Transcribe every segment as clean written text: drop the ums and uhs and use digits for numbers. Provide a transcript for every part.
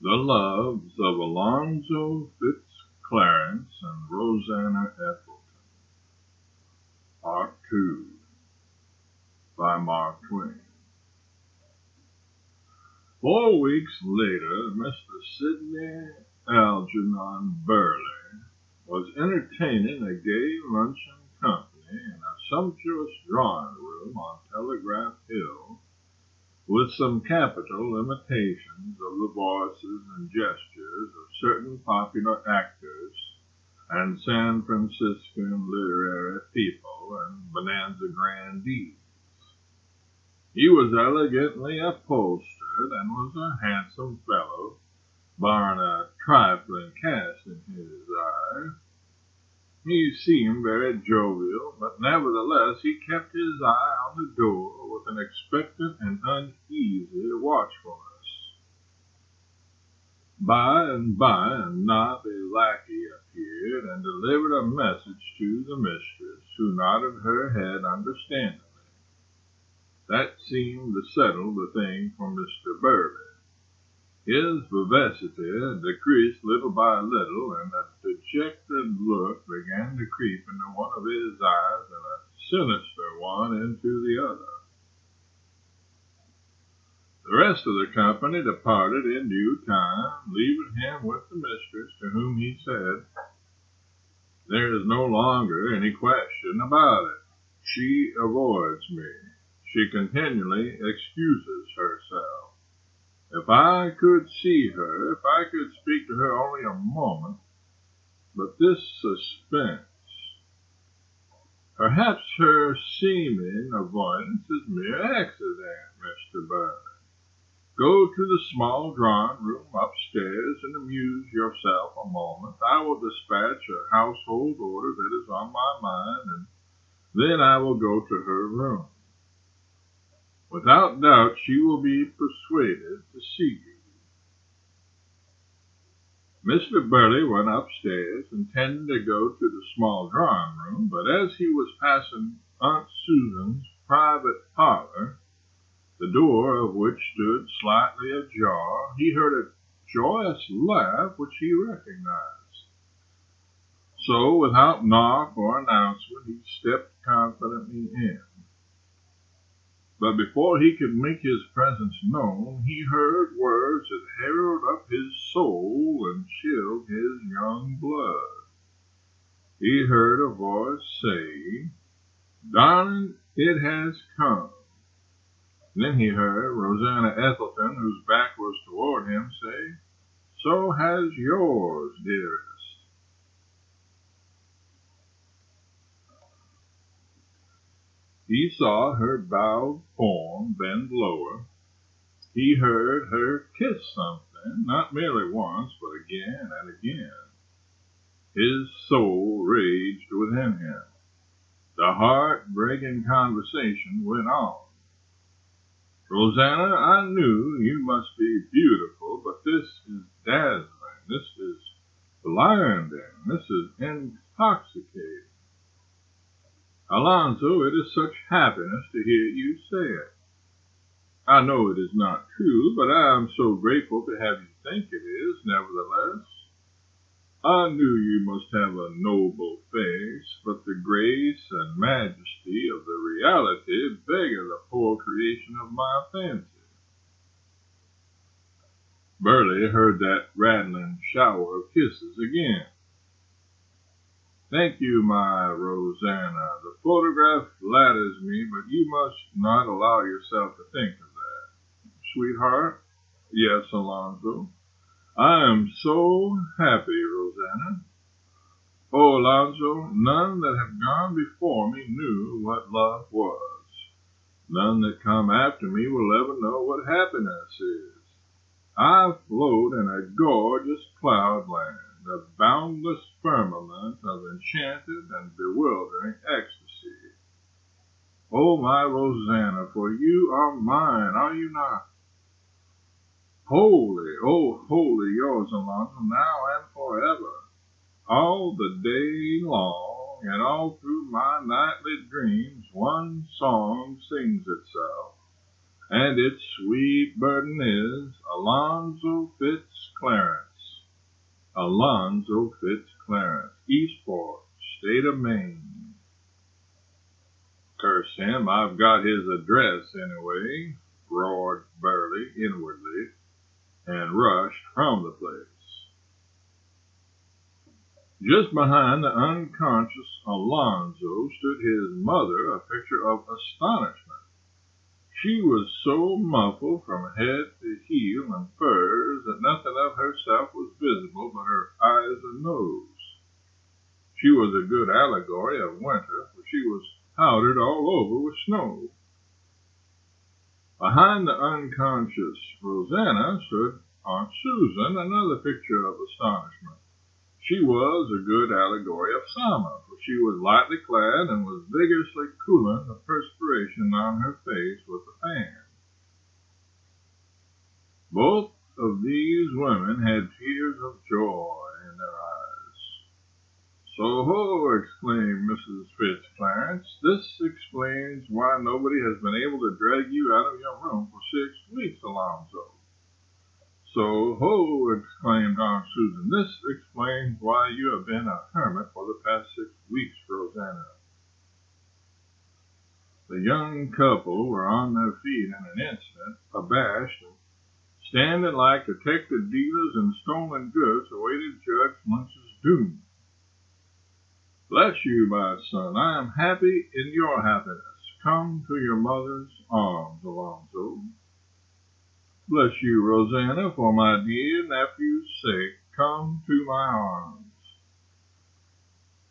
The Loves of Alonzo Fitz Clarence and Rosannah Ethelton, Part 2, by Mark Twain. 4 weeks later, Mr. Sidney Algernon Burley was entertaining a gay luncheon company in a sumptuous drawing room on Telegraph Hill, with some capital imitations of the voices and gestures of certain popular actors and San Franciscan literary people and bonanza grandees. He was elegantly upholstered and was a handsome fellow, barring a trifling cast in his eye. He seemed very jovial, but nevertheless he kept his eye on the door with an expectant and uneasy watchfulness. By and by a knobby lackey appeared and delivered a message to the mistress, who nodded her head understandingly. That seemed to settle the thing for Mr. Burley. His vivacity decreased little by little, and a dejected look began to creep into one of his eyes and a sinister one into the other. The rest of the company departed in due time, leaving him with the mistress, to whom he said, "There is no longer any question about it. She avoids me. She continually excuses herself. If I could see her, if I could speak to her only a moment, but this suspense. Perhaps her seeming avoidance is mere accident, Mr. Burley. Go to the small drawing room upstairs and amuse yourself a moment. I will dispatch a household order that is on my mind, and then I will go to her room. Without doubt she will be persuaded to see you." Mr. Burley went upstairs, intending to go to the small drawing room, but as he was passing Aunt Susan's private parlor, the door of which stood slightly ajar, he heard a joyous laugh which he recognized. So, without knock or announcement, he stepped confidently in. But before he could make his presence known, he heard words that harrowed up his soul and chilled his young blood. He heard a voice say, "Darling, it has come." Then he heard Rosannah Ethelton, whose back was toward him, say, "So has yours, dearest." He saw her bowed form bend lower. He heard her kiss something, not merely once, but again and again. His soul raged within him. The heart-breaking conversation went on. "Rosannah, I knew you must be beautiful, but this is dazzling, this is blinding, this is intoxicating. Alonzo, it is such happiness to hear you say it. I know it is not true, but I am so grateful to have you think it is, nevertheless. I knew you must have a noble face, but the grace and majesty of the reality beggar the poor creation of my fancy." Burley heard that rattling shower of kisses again. "Thank you, my Rosannah. The photograph flatters me, but you must not allow yourself to think of that." "Sweetheart?" "Yes, Alonzo." "I am so happy, Rosannah. Oh, Alonzo, none that have gone before me knew what love was. None that come after me will ever know what happiness is. I float in a gorgeous cloudland, a boundless firmament of enchanted and bewildering ecstasy. Oh, my Rosannah, for you are mine, are you not? Wholly, oh, wholly yours, Alonzo, now and forever. All the day long, and all through my nightly dreams, one song sings itself. and its sweet burden is Alonzo Fitz Clarence. Alonzo Fitz Clarence, Eastport, State of Maine. Curse him, I've got his address anyway, roared Burley inwardly, and rushed from the place. Just behind the unconscious Alonzo stood his mother, a picture of astonishment. She was so muffled from head to heel in furs that nothing of herself was visible but her eyes and nose. She was a good allegory of winter, for she was powdered all over with snow. Behind the unconscious Rosannah stood Aunt Susan, another picture of astonishment. She was a good allegory of summer, for she was lightly clad and was vigorously cooling the perspiration on her face with a fan. Both of these women had tears of joy in their eyes. "So-ho!" exclaimed Mrs. Fitz Clarence. "This explains why nobody has been able to drag you out of your room for 6 weeks, Alonzo." "So-ho!" exclaimed Aunt Susan. "This explains why you have been a hermit for the past 6 weeks, Rosannah." The young couple were on their feet in an instant, abashed, and standing like detected dealers in stolen goods awaited Judge Lynch's doom. "Bless you, my son, I am happy in your happiness. Come to your mother's arms, Alonzo." "Bless you, Rosannah, for my dear nephew's sake, come to my arms."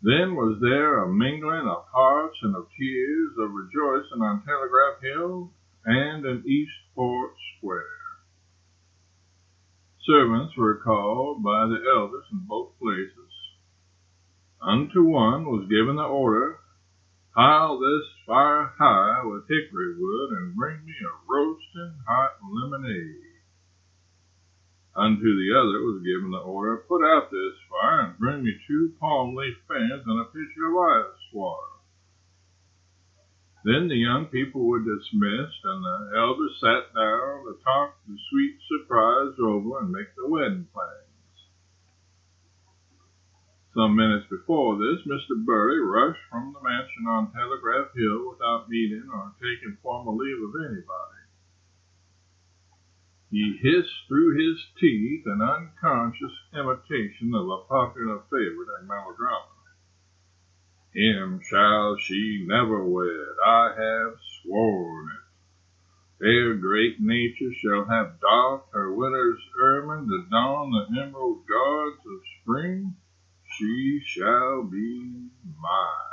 Then was there a mingling of hearts and of tears, of rejoicing on Telegraph Hill and in Eastport Square. Servants were called by the elders in both places. Unto one was given the order, "Pile this fire high with hickory wood, and bring me a roasting hot lemonade." Unto the other was given the order, "Put out this fire, and bring me 2 palm leaf fans and a pitcher of ice water." Then the young people were dismissed, and the elders sat down to talk the sweet surprise over and make the wedding plans. Some minutes before this, Mr. Burley rushed from the mansion on Telegraph Hill without meeting or taking formal leave of anybody. He hissed through his teeth an unconscious imitation of a popular favorite in melodrama. "Him shall she never wed, I have sworn it. Ere great nature shall have doffed her winter's ermine to don the emerald gauds of spring, she shall be mine."